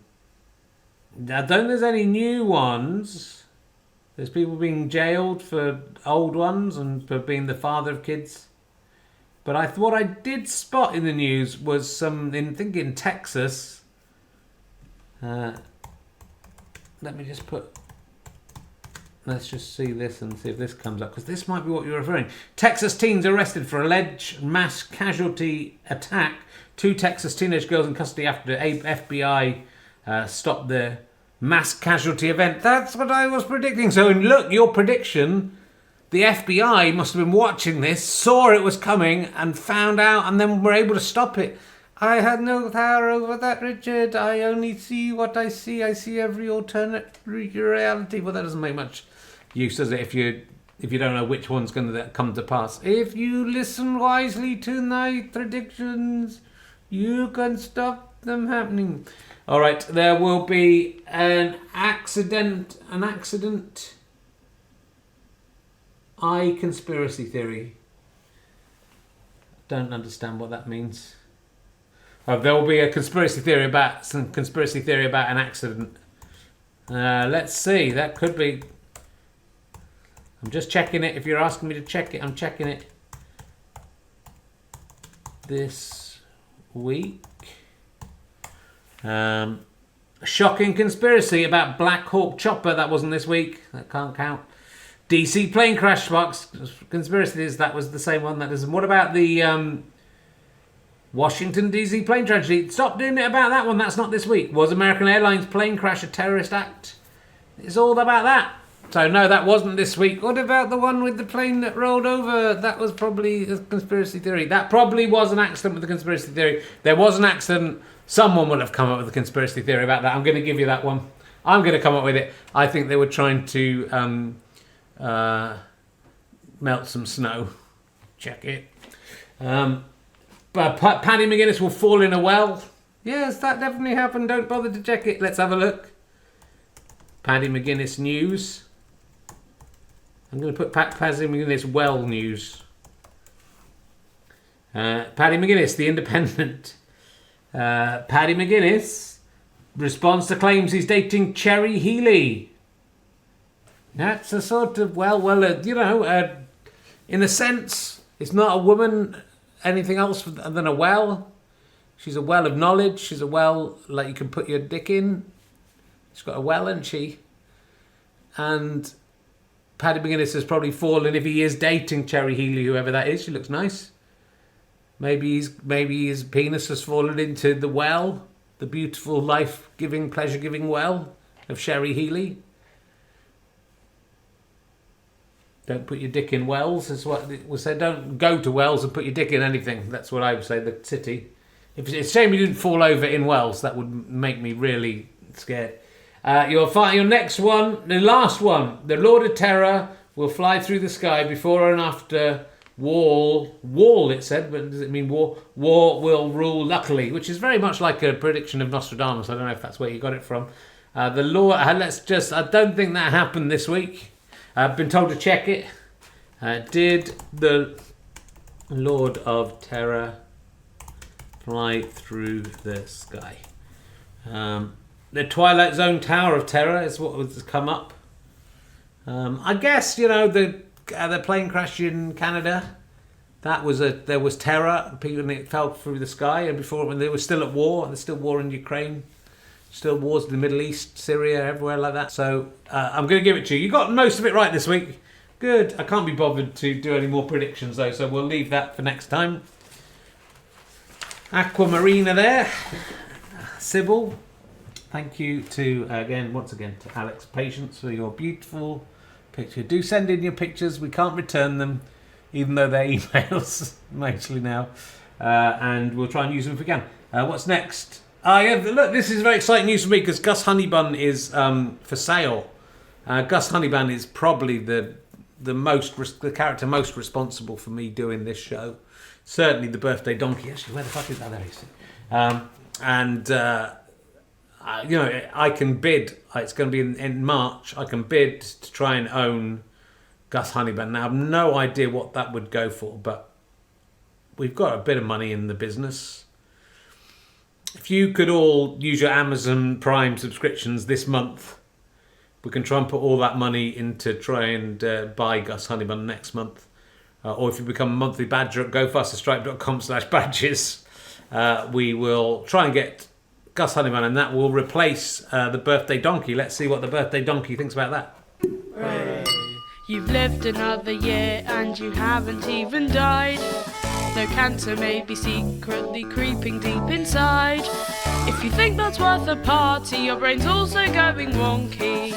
[SPEAKER 2] don't think there's any new ones. There's people being jailed for old ones and for being the father of kids. But what I did spot in the news was in Texas. Let's just see this and see if this comes up, because this might be what you're referring. Texas teens arrested for alleged mass casualty attack. 2 Texas teenage girls in custody after FBI stopped the mass casualty event. That's what I was predicting. So look, your prediction, the FBI must have been watching this, saw it was coming and found out, and then were able to stop it. I had no power over that, Richard. I only see what I see. I see every alternate reality. Well, that doesn't make much use, does it, if you don't know which one's going to come to pass. If you listen wisely to my predictions, you can stop them happening. All right, there will be an accident. Conspiracy theory. Don't understand what that means. There will be a conspiracy theory about an accident. Let's see. That could be. I'm just checking it. If you're asking me to check it, I'm checking it. This week. A shocking conspiracy about Black Hawk Chopper. That wasn't this week. That can't count. DC plane crash box conspiracy is that was the same one. That isn't. What about the Washington DC plane tragedy? Stop doing it about that one. That's not this week. Was American Airlines plane crash a terrorist act? It's all about that. So no, that wasn't this week. What about the one with the plane that rolled over? That was probably a conspiracy theory. That probably was an accident with the conspiracy theory. There was an accident. Someone would have come up with a conspiracy theory about that. I'm going to give you that one. I'm going to come up with it. I think they were trying to melt some snow. Check it. But Paddy McGuinness will fall in a well. Yes, that definitely happened. Don't bother to check it. Let's have a look. Paddy McGuinness news. I'm going to put Paddy McGuinness well news. Paddy McGuinness, The Independent. Paddy McGuinness responds to claims he's dating Cherry Healey. That's a sort of, in a sense, it's not a woman, anything else than a well. She's a well of knowledge. She's a well, like you can put your dick in. She's got a well, hasn't she? And Paddy McGuinness has probably fallen, if he is dating Cherry Healey, whoever that is. She looks nice. Maybe his penis has fallen into the well, the beautiful, life-giving, pleasure-giving well of Cherry Healey. Don't put your dick in wells, is what it was said. Don't go to wells and put your dick in anything. That's what I would say, the city. It's a shame you didn't fall over in wells. That would make me really scared. Your next one, the last one. The Lord of Terror will fly through the sky before and after wall, it said, but does it mean war? War will rule luckily, which is very much like a prediction of Nostradamus. I don't know if that's where you got it from. I don't think that happened this week. I've been told to check it. Did the Lord of Terror fly through the sky? The Twilight Zone Tower of Terror is what has come up. I guess, the plane crash in Canada, there was terror. People, it fell through the sky, and before, when they were still at war, there's still war in Ukraine, still wars in the Middle East, Syria, everywhere like that. So I'm going to give it to you. You got most of it right this week. Good. I can't be bothered to do any more predictions though, so we'll leave that for next time. Aquamarina there, Sybil. Thank you once again to Alex Patience for your beautiful picture. Do send in your pictures. We can't return them, even though they're emails mostly now. And we'll try and use them if we can. What's next? Look, this is very exciting news for me because Gus Honeybun is for sale. Gus Honeybun is probably the character most responsible for me doing this show. Certainly the birthday donkey. Actually, where the fuck is that? There he is. I can bid. It's going to be in March. I can bid to try and own Gus Honeybun. Now, I have no idea what that would go for, but we've got a bit of money in the business. If you could all use your Amazon Prime subscriptions this month, we can try and put all that money into try and buy Gus Honeybun next month. Or if you become a monthly badger at gofasterstripe.com/badges, we will try and get Gus Honeybun, and that will replace the birthday donkey. Let's see what the birthday donkey thinks about that.
[SPEAKER 1] Hooray. You've lived another year and you haven't even died, though cancer may be secretly creeping deep inside. If you think that's worth a party, your brain's also going wonky.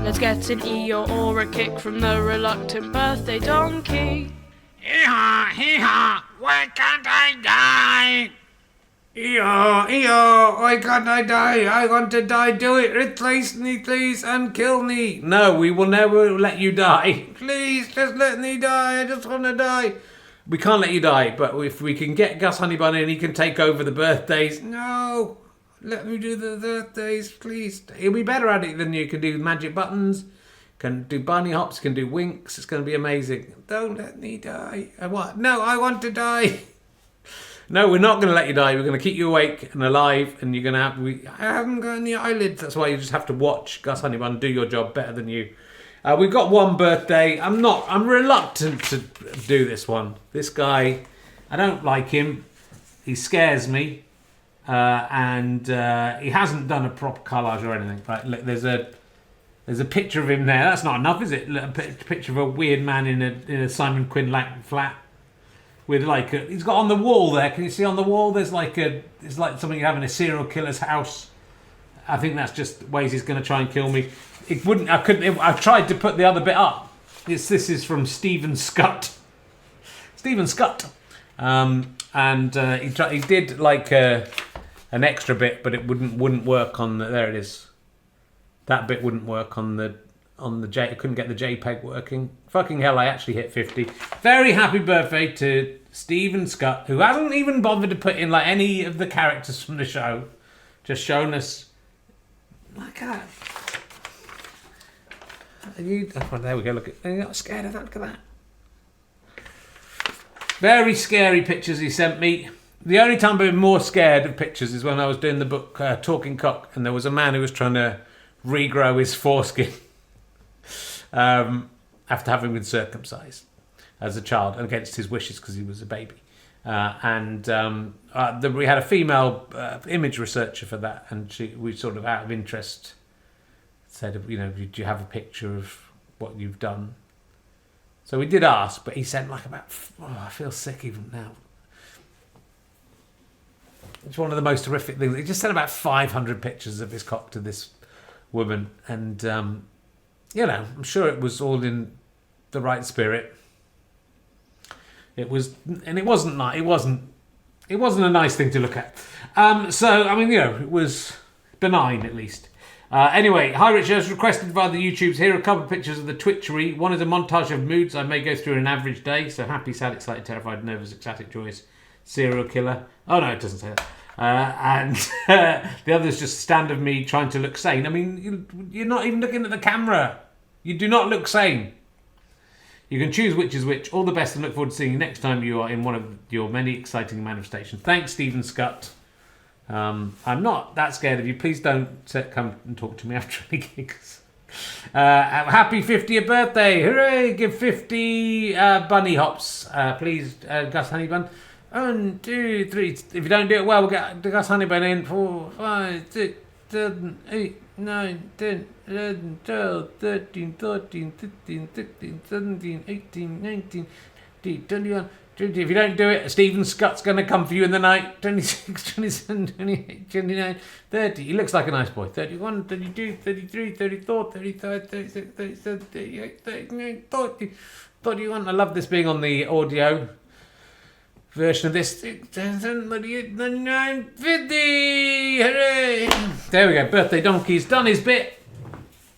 [SPEAKER 1] Let's get an eeyore or a kick from the reluctant birthday donkey.
[SPEAKER 3] Hee-haw, hee-haw, why can't I die?
[SPEAKER 2] Eeyore, why can't I die? I want to die. Do it. Replace me, please, and kill me. No, we will never let you die. Please, just let me die. I just want to die. We can't let you die, but if we can get Gus Honeybun in, he can take over the birthdays. No, let me do the birthdays, please. He'll be better at it than you. Can do magic buttons, can do bunny hops, can do winks. It's going to be amazing. Don't let me die. What? No, I want to die. No, we're not going to let you die. We're going to keep you awake and alive, and you're going to have... I haven't got any eyelids. That's why you just have to watch Gus Honeybun do your job better than you. We've got one birthday. I'm reluctant to do this one. This guy, I don't like him. he scares me, and he hasn't done a proper collage or anything. Right, look, there's a picture of him there. That's not enough, is it? A picture of a weird man in a Simon Quinlan flat with like he's got on the wall there. Can you see on the wall? There's it's like something you have in a serial killer's house. I think that's just ways he's going to try and kill me. It wouldn't. I couldn't. I tried to put the other bit up. This is from Stephen Scutt. Stephen Scutt, and he did like an extra bit, but it wouldn't work on the. There it is. That bit wouldn't work on the J. I couldn't get the JPEG working. Fucking hell! I actually hit 50. Very happy birthday to Stephen Scutt, who hasn't even bothered to put in like any of the characters from the show. Just shown us. Like that. Oh, there we go. Look at. You got scared of that. Look at that. Very scary pictures he sent me. The only time I've been more scared of pictures is when I was doing the book Talking Cock, and there was a man who was trying to regrow his foreskin after having been circumcised as a child, and against his wishes because he was a baby. We had a female image researcher for that, and we sort of out of interest said, do you have a picture of what you've done? So we did ask, but he sent like about, I feel sick even now. It's one of the most horrific things. He just sent about 500 pictures of his cock to this woman, and I'm sure it was all in the right spirit. It was, and it wasn't nice. It wasn't a nice thing to look at. It was benign at least. Anyway, hi Richard, as requested via the YouTubes, here are a couple of pictures of the Twitchery. One is a montage of moods I may go through in an average day. So happy, sad, excited, terrified, nervous, ecstatic, joyous, serial killer. Oh no, it doesn't say that. And the other is just a stand of me trying to look sane. I mean, you're not even looking at the camera. You do not look sane. You can choose which is which. All the best and look forward to seeing you next time you are in one of your many exciting manifestations. Thanks, Stephen Scutt. I'm not that scared of you. Please don't come and talk to me after any gigs. Happy 50th birthday. Hooray. Give 50 bunny hops. Please, Gus Honeybun. 1, 2, 3. If you don't do it well, we'll get the Gus Honeybun in. 4, 5, 6, 7, 8, 9, 10, 11, 12, 13, 14, 15, 16, 17, 18, 19, 20, 21, 20. If you don't do it, Stephen Scutt's going to come for you in the night. 26, 27, 28, 29, 30. He looks like a nice boy. 31, 32, 33, 34, 35, 36, 37, 38, 39, 40, 41. I love this being on the audio version of this. 38, 39, 50. Hooray! There we go. Birthday Donkey's done his bit.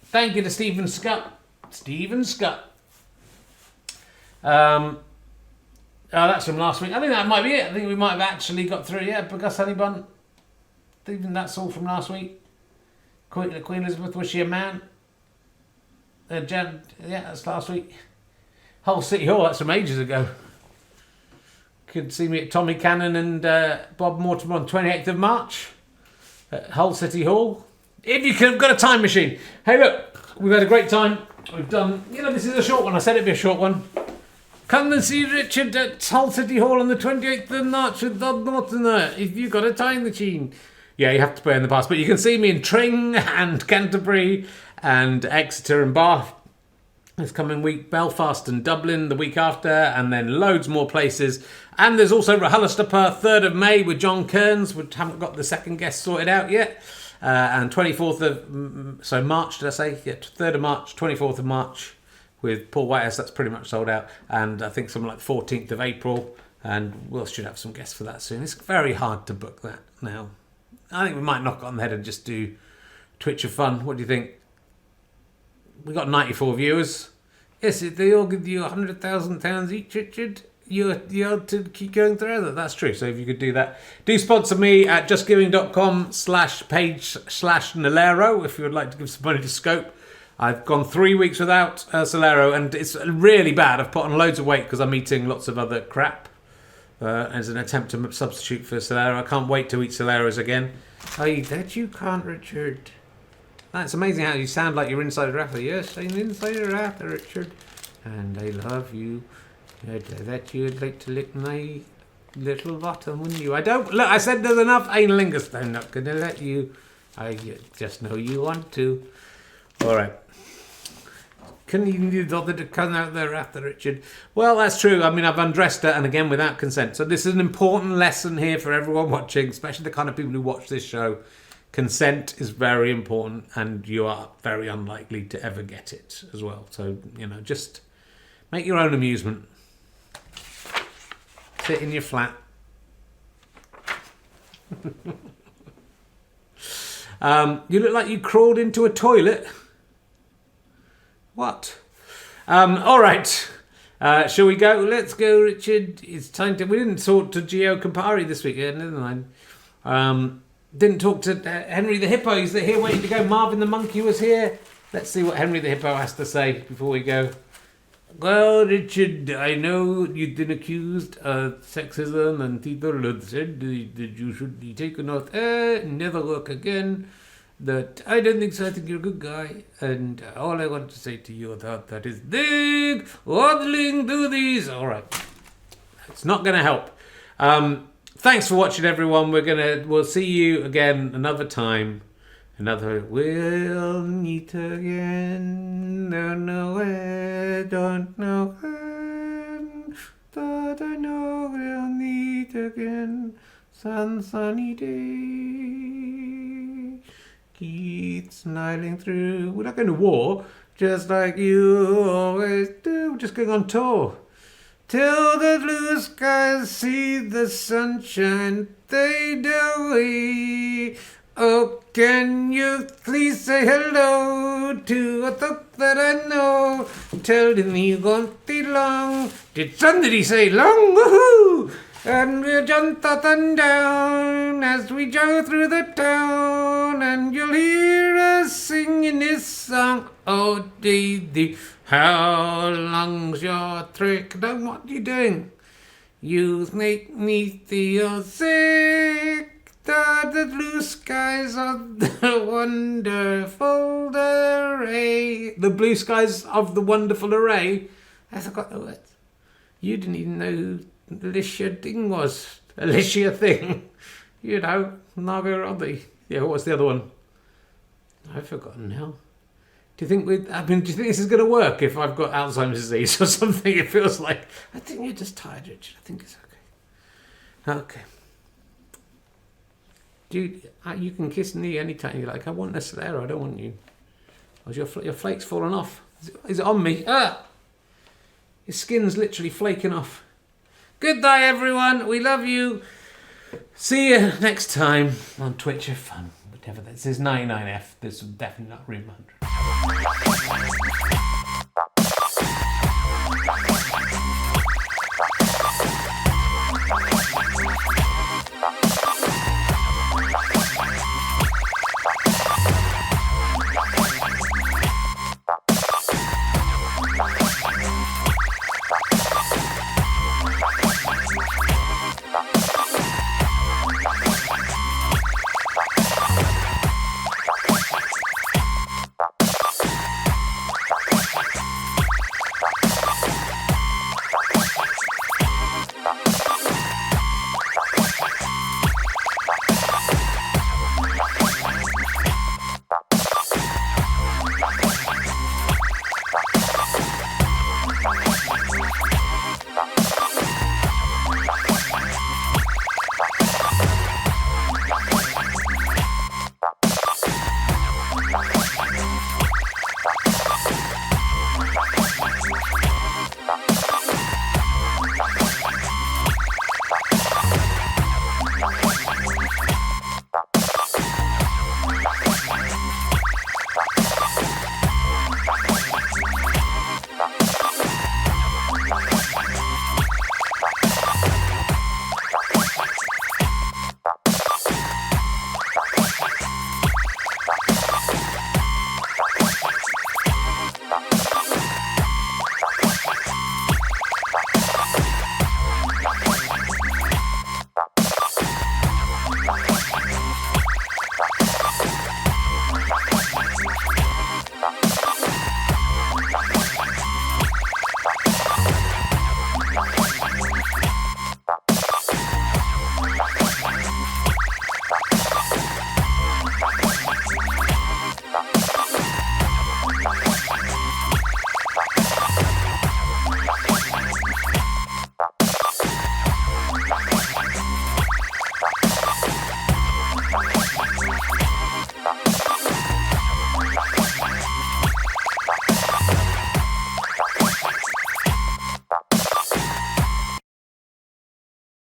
[SPEAKER 2] Thank you to Stephen Scutt. Stephen Scutt. That's from last week. I think that might be it. I think we might have actually got through. Yeah, Gus Honeybun. Even that's all from last week. Queen Elizabeth, was she a man? That's last week. Hull City Hall, that's from ages ago. Could see me at Tommy Cannon and Bob Mortimer on 28th of March at Hull City Hall. If you could have got a time machine. Hey, look, we've had a great time. We've done, this is a short one. I said it'd be a short one. Come and see Richard at Hull City Hall on the 28th of March with Bob Mortimer if you've got a time machine. Yeah, you have to pay in the past, but you can see me in Tring and Canterbury and Exeter and Bath this coming week, Belfast and Dublin the week after, and then loads more places. And there's also RHLSTP 3rd of May with John Kearns, which haven't got the second guest sorted out yet. And 24th of March, did I say? Yeah, 3rd of March, 24th of March with Paul Whitehouse. That's pretty much sold out. And I think something like 14th of April. And we should have some guests for that soon. It's very hard to book that now. I think we might knock it on the head and just do Twitch of Fun. What do you think? We got 94 viewers. Yes, if they all give you £100,000 each, Richard, you're to keep going through that. That's true. So if you could do that. Do sponsor me at justgiving.com/page/Nalero if you would like to give some money to Scope. I've gone 3 weeks without Solero, and it's really bad. I've put on loads of weight because I'm eating lots of other crap as an attempt to substitute for Solero. I can't wait to eat Soleros again. I that you can't, Richard. That's amazing how you sound like you're inside a rapper. Yes, I'm inside a rapper, Richard. And I love you. That you'd like to lick my little bottom, wouldn't you? I don't... Look, I said there's enough analingus. I'm not going to let you. I just know you want to. All right. Can you bother to come out there after, Richard? Well, that's true. I mean, I've undressed her, and again, without consent. So this is an important lesson here for everyone watching, especially the kind of people who watch this show. Consent is very important, and you are very unlikely to ever get it as well. So, you know, just make your own amusement. Sit in your flat. You look like you crawled into a toilet. What? All right. Shall we go? Let's go, Richard. It's time to... We didn't talk to Gio Campari this weekend, didn't I? Didn't talk to Henry the Hippo. He's here waiting to go. Marvin the Monkey was here. Let's see what Henry the Hippo has to say before we go. Well, Richard, I know you've been accused of sexism, and people have said that you should be taken off air and never work again. That I don't think so. I think you're a good guy, and all I want to say to you about that is big waddling duties. All right, it's not going to help. Thanks for watching, everyone. We'll see you again another time. We'll meet again. Don't know where, don't know when, but I know we'll meet again. Sunny day. Keep smiling through. We're not going to war, just like you always do. We're just going on tour. Till the blue skies see the sunshine fade away. Oh, can you please say hello to a thought that I know? Telling me you won't be long. Did somebody say long? Woohoo! And we'll jump up and down as we go through the town, and you'll hear us singing this song. Oh, dee, how long's your trick? Now, what are you doing? You make me feel sick. The blue skies of the wonderful array. The blue skies of the wonderful array? I forgot the words. You didn't even know who Alicia Thing was. Alicia Thing. You know, Margot Robbie. Yeah, what's the other one? I've forgotten now. Do you think do you think this is going to work if I've got Alzheimer's disease or something? It feels like... I think you're just tired, Richard. I think it's okay. Okay. Dude, you can kiss me anytime you like. I want this there. I don't want you. Or your flake's fallen off. Is it on me? Ah! Your skin's literally flaking off. Good day, everyone. We love you. See you next time on Twitch of Fun. Whatever. This is 99F. This is definitely not Room 100.